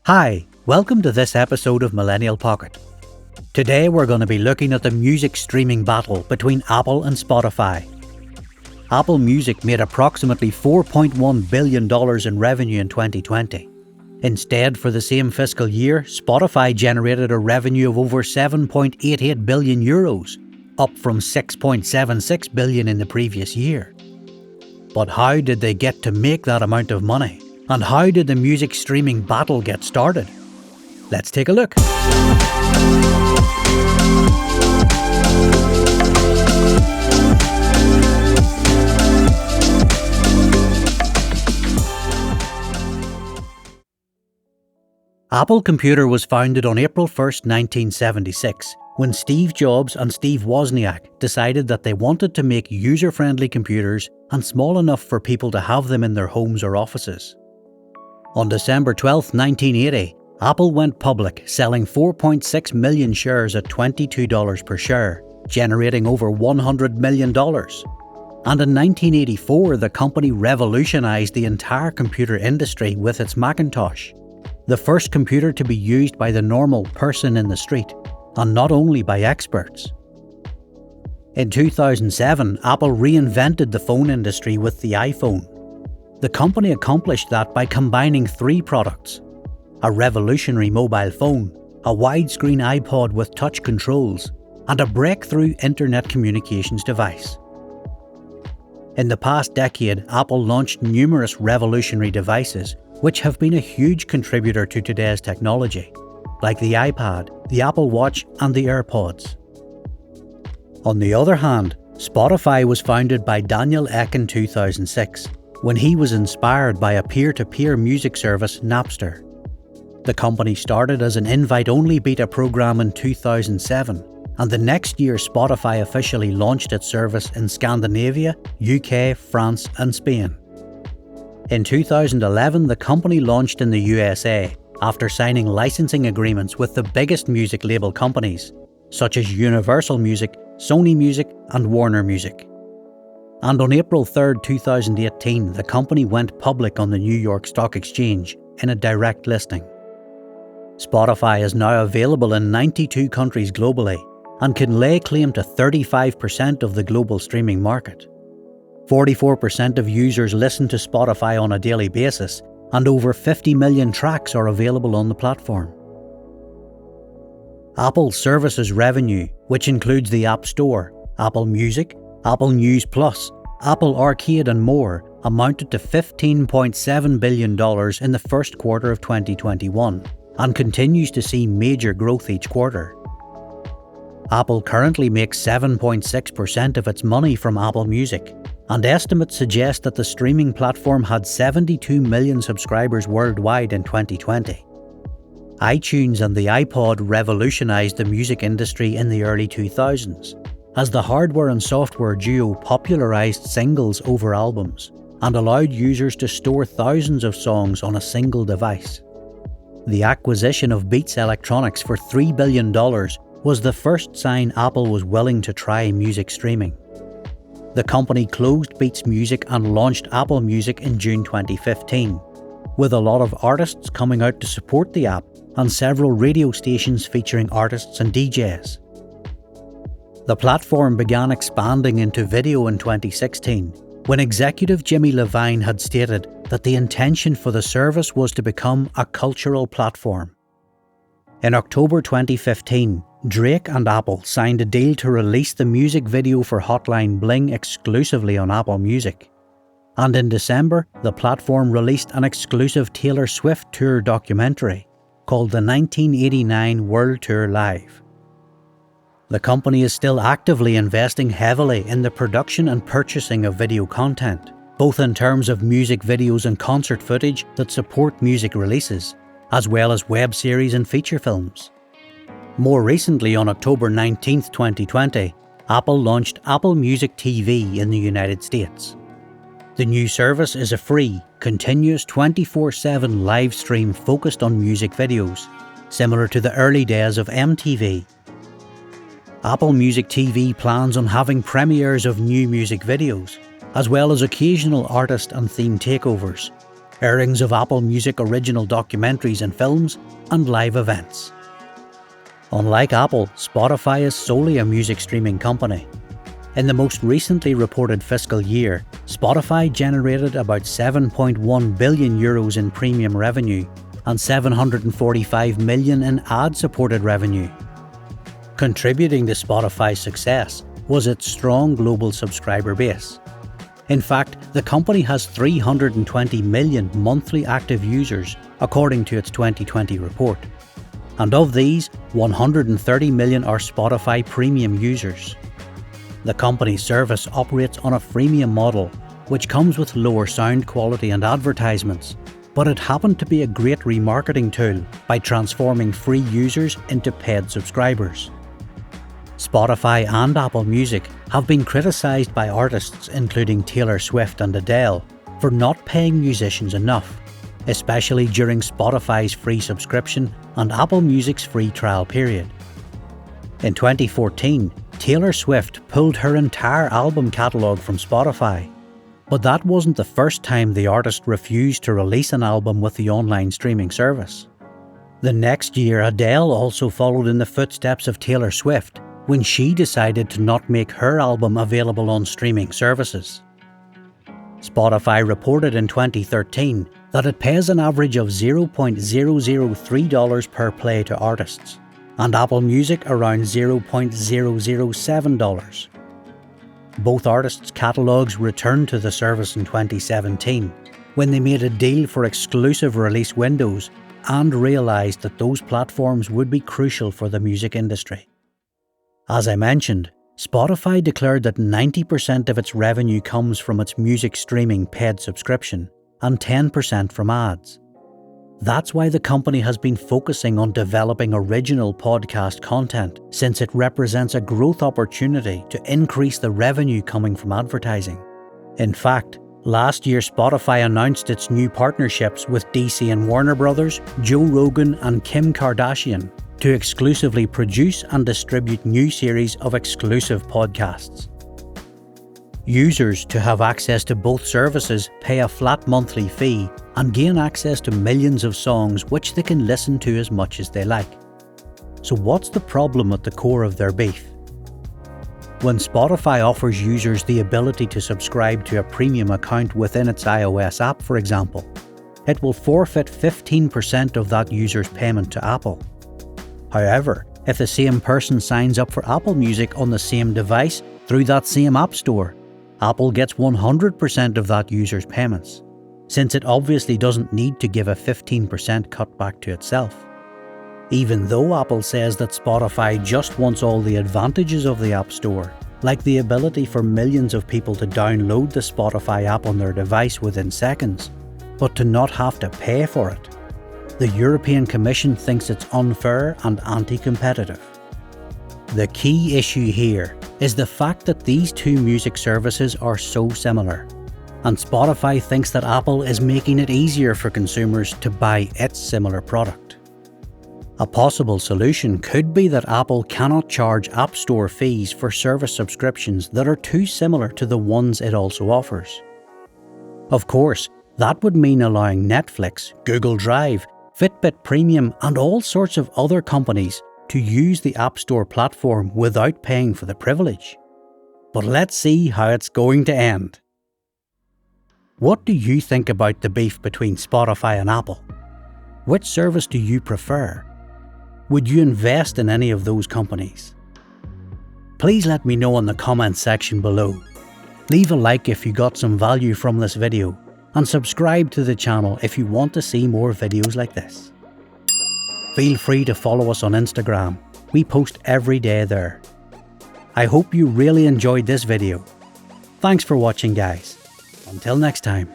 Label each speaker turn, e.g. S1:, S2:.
S1: Hi, welcome to this episode of Millennial Pocket. Today we're going to be looking at the music streaming battle between Apple and Spotify. Apple Music made approximately $4.1 billion in revenue in 2020. Instead, for the same fiscal year, Spotify generated a revenue of over €7.88 billion, up from $6.76 billion in the previous year. But how did they get to make that amount of money? And how did the music streaming battle get started? Let's take a look. Apple Computer was founded on April 1, 1976, when Steve Jobs and Steve Wozniak decided that they wanted to make user-friendly computers and small enough for people to have them in their homes or offices. On December 12, 1980, Apple went public, selling 4.6 million shares at $22 per share, generating over $100 million. And in 1984, the company revolutionized the entire computer industry with its Macintosh, the first computer to be used by the normal person in the street, and not only by experts. In 2007, Apple reinvented the phone industry with the iPhone. The company accomplished that by combining three products: a revolutionary mobile phone, a widescreen iPod with touch controls, and a breakthrough internet communications device. In the past decade, Apple launched numerous revolutionary devices which have been a huge contributor to today's technology, like the iPad, the Apple Watch, and the AirPods. On the other hand, Spotify was founded by Daniel Ek in 2006, when he was inspired by a peer-to-peer music service, Napster. The company started as an invite-only beta program in 2007, and the next year Spotify officially launched its service in Scandinavia, UK, France, and Spain. In 2011, the company launched in the USA after signing licensing agreements with the biggest music label companies, such as Universal Music, Sony Music, and Warner Music. And on April 3, 2018, the company went public on the New York Stock Exchange in a direct listing. Spotify is now available in 92 countries globally and can lay claim to 35% of the global streaming market. 44% of users listen to Spotify on a daily basis, and over 50 million tracks are available on the platform. Apple services revenue, which includes the App Store, Apple Music, Apple News Plus, Apple Arcade and more, amounted to $15.7 billion in the first quarter of 2021 and continues to see major growth each quarter. Apple currently makes 7.6% of its money from Apple Music, and estimates suggest that the streaming platform had 72 million subscribers worldwide in 2020. iTunes and the iPod revolutionized the music industry in the early 2000s, as the hardware and software duo popularized singles over albums and allowed users to store thousands of songs on a single device. The acquisition of Beats Electronics for $3 billion was the first sign Apple was willing to try music streaming. The company closed Beats Music and launched Apple Music in June 2015, with a lot of artists coming out to support the app and several radio stations featuring artists and DJs. The platform began expanding into video in 2016, when executive Jimmy Levine had stated that the intention for the service was to become a cultural platform. In October 2015, Drake and Apple signed a deal to release the music video for Hotline Bling exclusively on Apple Music. And in December, the platform released an exclusive Taylor Swift tour documentary called the 1989 World Tour Live. The company is still actively investing heavily in the production and purchasing of video content, both in terms of music videos and concert footage that support music releases, as well as web series and feature films. More recently, on October 19, 2020, Apple launched Apple Music TV in the United States. The new service is a free, continuous 24/7 live stream focused on music videos, similar to the early days of MTV. Apple Music TV plans on having premieres of new music videos, as well as occasional artist and theme takeovers, airings of Apple Music original documentaries and films, and live events. Unlike Apple, Spotify is solely a music streaming company. In the most recently reported fiscal year, Spotify generated about €7.1 billion in premium revenue and $745 million in ad-supported revenue. Contributing to Spotify's success was its strong global subscriber base. In fact, the company has 320 million monthly active users, according to its 2020 report. And of these, 130 million are Spotify premium users. The company's service operates on a freemium model, which comes with lower sound quality and advertisements, but it happened to be a great remarketing tool by transforming free users into paid subscribers. Spotify and Apple Music have been criticised by artists including Taylor Swift and Adele for not paying musicians enough, especially during Spotify's free subscription and Apple Music's free trial period. In 2014, Taylor Swift pulled her entire album catalogue from Spotify, but that wasn't the first time the artist refused to release an album with the online streaming service. The next year, Adele also followed in the footsteps of Taylor Swift when she decided to not make her album available on streaming services. Spotify reported in 2013 that it pays an average of $0.003 per play to artists, and Apple Music around $0.007. Both artists' catalogues returned to the service in 2017, when they made a deal for exclusive release windows and realised that those platforms would be crucial for the music industry. As I mentioned, Spotify declared that 90% of its revenue comes from its music streaming paid subscription and 10% from ads. That's why the company has been focusing on developing original podcast content, since it represents a growth opportunity to increase the revenue coming from advertising. In fact, last year Spotify announced its new partnerships with DC and Warner Brothers, Joe Rogan and Kim Kardashian to exclusively produce and distribute new series of exclusive podcasts. Users to have access to both services pay a flat monthly fee and gain access to millions of songs which they can listen to as much as they like. So what's the problem at the core of their beef? When Spotify offers users the ability to subscribe to a premium account within its iOS app, for example, it will forfeit 15% of that user's payment to Apple. However, if the same person signs up for Apple Music on the same device through that same app store, Apple gets 100% of that user's payments, since it obviously doesn't need to give a 15% cut back to itself. Even though Apple says that Spotify just wants all the advantages of the App Store, like the ability for millions of people to download the Spotify app on their device within seconds, but to not have to pay for it, the European Commission thinks it's unfair and anti-competitive. The key issue here is the fact that these two music services are so similar, and Spotify thinks that Apple is making it easier for consumers to buy its similar product. A possible solution could be that Apple cannot charge App Store fees for service subscriptions that are too similar to the ones it also offers. Of course, that would mean allowing Netflix, Google Drive, Fitbit Premium and all sorts of other companies to use the App Store platform without paying for the privilege. But let's see how it's going to end. What do you think about the beef between Spotify and Apple? Which service do you prefer? Would you invest in any of those companies? Please let me know in the comments section below. Leave a like if you got some value from this video, and subscribe to the channel if you want to see more videos like this. Feel free to follow us on Instagram. We post every day there. I hope you really enjoyed this video. Thanks for watching, guys. Until next time.